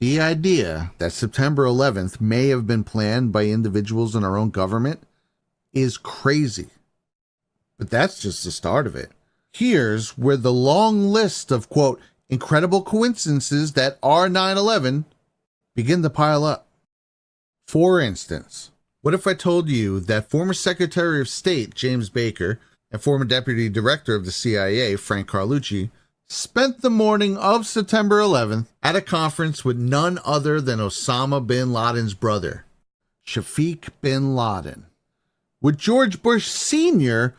The idea that September 11th may have been planned by individuals in our own government is crazy. But that's just the start of it. Here's where the long list of, quote, incredible coincidences that are 9/11 begin to pile up. For instance, what if I told you that former Secretary of State James Baker and former Deputy Director of the CIA Frank Carlucci spent the morning of September 11th at a conference with none other than Osama bin Laden's brother, Shafiq bin Laden, with George Bush Sr.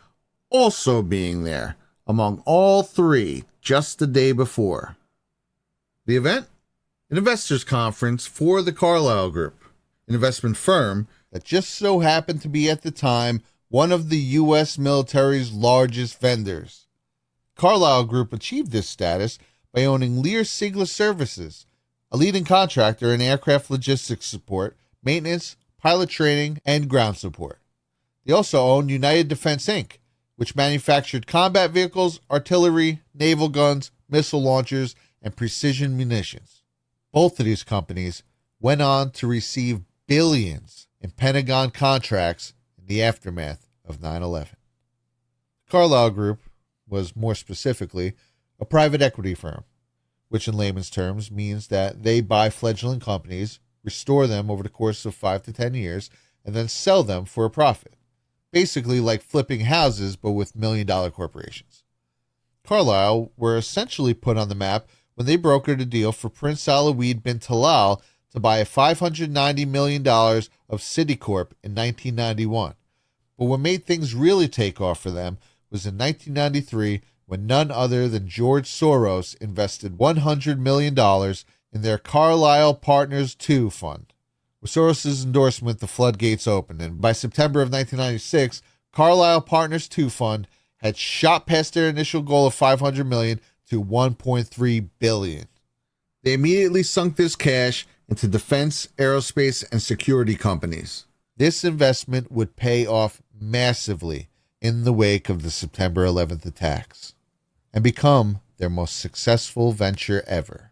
also being there, among all three, just the day before. The event? An investors conference for the Carlyle Group, an investment firm that just so happened to be at the time one of the U.S. military's largest vendors. Carlyle Group achieved this status by owning Lear Sigler Services, a leading contractor in aircraft logistics support, maintenance, pilot training, and ground support. They also owned United Defense Inc., which manufactured combat vehicles, artillery, naval guns, missile launchers, and precision munitions. Both of these companies went on to receive billions in Pentagon contracts in the aftermath of 9/11. Carlyle Group was more specifically a private equity firm, which in layman's terms means that they buy fledgling companies, restore them over the course of 5 to 10 years, and then sell them for a profit. Basically like flipping houses, but with million-dollar corporations. Carlyle were essentially put on the map when they brokered a deal for Prince Alawid bin Talal to buy $590 million of Citicorp in 1991. But what made things really take off for them was in 1993 when none other than George Soros invested $100 million in their Carlyle Partners II fund. With Soros' endorsement, the floodgates opened, and by September of 1996, Carlyle Partners II fund had shot past their initial goal of $500 million to $1.3 billion. They immediately sunk this cash into defense, aerospace, and security companies. This investment would pay off massively in the wake of the September 11th attacks and become their most successful venture ever.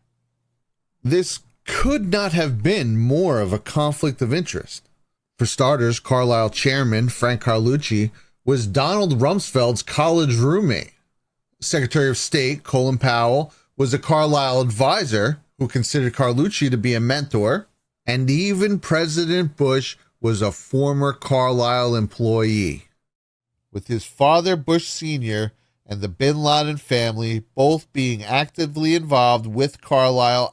This could not have been more of a conflict of interest. For starters, Carlyle chairman Frank Carlucci was Donald Rumsfeld's college roommate. Secretary of State Colin Powell was a Carlyle advisor who considered Carlucci to be a mentor, and even President Bush was a former Carlyle employee. With his father, Bush Sr., and the bin Laden family both being actively involved with Carlyle